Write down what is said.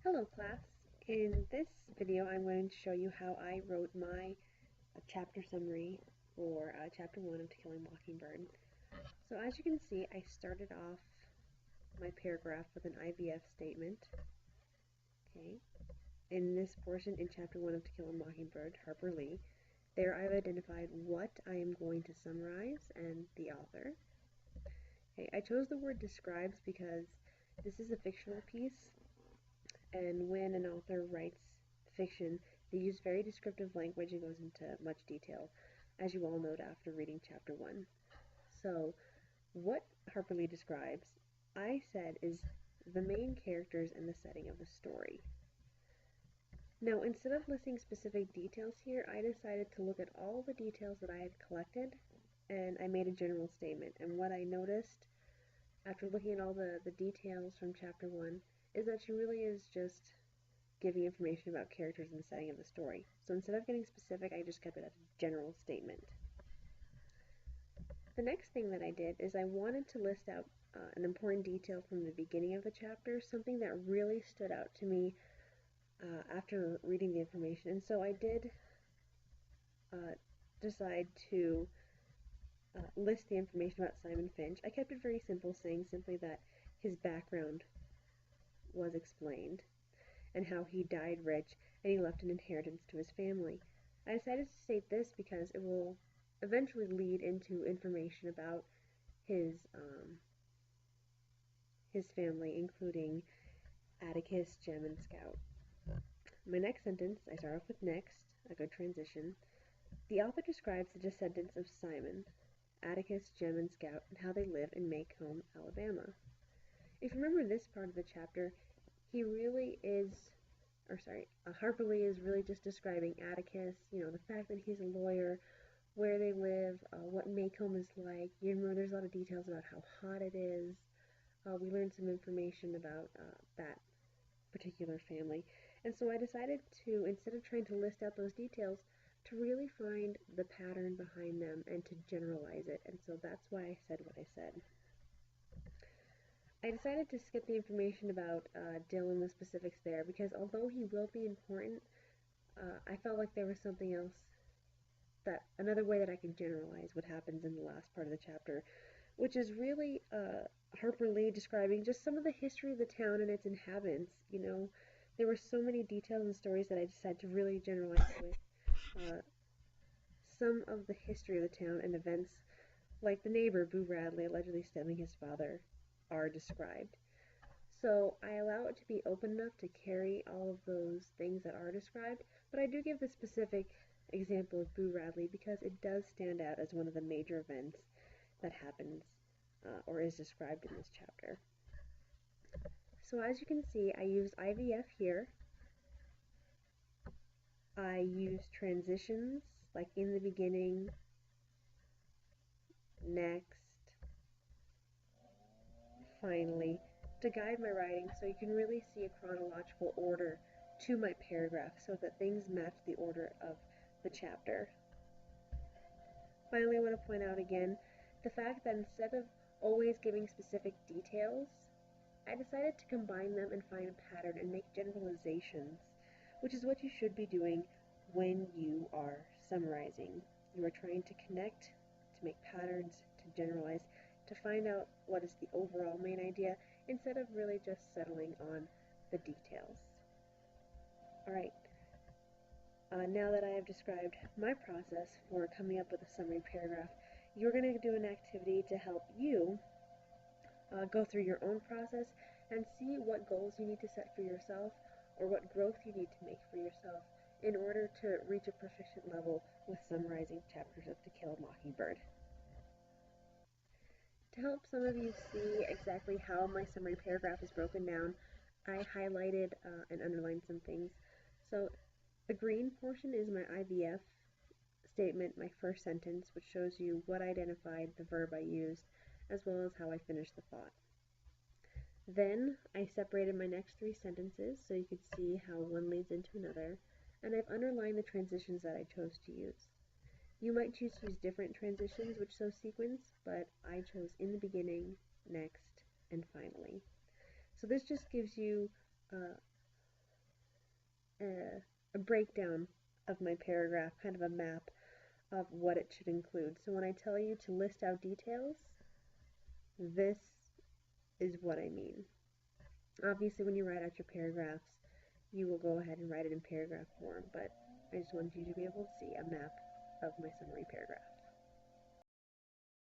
Hello class. In this video I'm going to show you how I wrote my chapter summary for chapter 1 of To Kill a Mockingbird. So as you can see, I started off my paragraph with an IVF statement. Okay. In this portion in chapter 1 of To Kill a Mockingbird, Harper Lee, there I've identified what I am going to summarize and the author. Okay, I chose the word describes because this is a fictional piece. And when an author writes fiction, they use very descriptive language and goes into much detail, as you all know after reading chapter 1. So, what Harper Lee describes, I said, is the main characters and the setting of the story. Now, instead of listing specific details here, I decided to look at all the details that I had collected, and I made a general statement. And what I noticed after looking at all the details from chapter 1 is that she really is just giving information about characters and the setting of the story. So instead of getting specific, I just kept it as a general statement. The next thing that I did is I wanted to list out an important detail from the beginning of the chapter, something that really stood out to me after reading the information. And so I did decide to list the information about Simon Finch. I kept it very simple, saying simply that his background was explained and how he died rich and he left an inheritance to his family. I decided to state this because it will eventually lead into information about his family, including Atticus, Gem, and Scout. My next sentence, I start off with next, a good transition. The author describes the descendants of Simon, Atticus, Gem, and Scout, and how they live in Maycomb, Alabama. If you remember this part of the chapter, Harper Lee is really just describing Atticus, the fact that he's a lawyer, where they live, what Maycomb is like. You remember there's a lot of details about how hot it is. We learned some information about that particular family. And so I decided to, instead of trying to list out those details, to really find the pattern behind them and to generalize it. And so that's why I said what I said. I decided to skip the information about Dylan, the specifics there, because although he will be important, I felt like there was something else, another way that I could generalize what happens in the last part of the chapter, which is really Harper Lee describing just some of the history of the town and its inhabitants. There were so many details and stories that I decided to really generalize with some of the history of the town and events, like the neighbor, Boo Radley, allegedly stabbing his father, are described. So I allow it to be open enough to carry all of those things that are described, but I do give the specific example of Boo Radley because it does stand out as one of the major events that happens or is described in this chapter. So as you can see, I use IVF here. I use transitions, like in the beginning, next, finally, to guide my writing so you can really see a chronological order to my paragraph so that things match the order of the chapter. Finally, I want to point out again the fact that instead of always giving specific details, I decided to combine them and find a pattern and make generalizations, which is what you should be doing when you are summarizing. You are trying to connect, to make patterns, to generalize, to find out what is the overall main idea instead of really just settling on the details. Alright, now that I have described my process for coming up with a summary paragraph, you're going to do an activity to help you go through your own process and see what goals you need to set for yourself or what growth you need to make for yourself in order to reach a proficient level with summarizing chapters of To Kill a Mockingbird. To help some of you see exactly how my summary paragraph is broken down, I highlighted and underlined some things. So the green portion is my IVF statement, my first sentence, which shows you what I identified, the verb I used, as well as how I finished the thought. Then I separated my next three sentences so you could see how one leads into another, and I've underlined the transitions that I chose to use. You might choose to use different transitions which show sequence, but I chose in the beginning, next, and finally. So this just gives you a breakdown of my paragraph, kind of a map of what it should include. So when I tell you to list out details, this is what I mean. Obviously, when you write out your paragraphs, you will go ahead and write it in paragraph form, but I just wanted you to be able to see a map of my summary paragraph.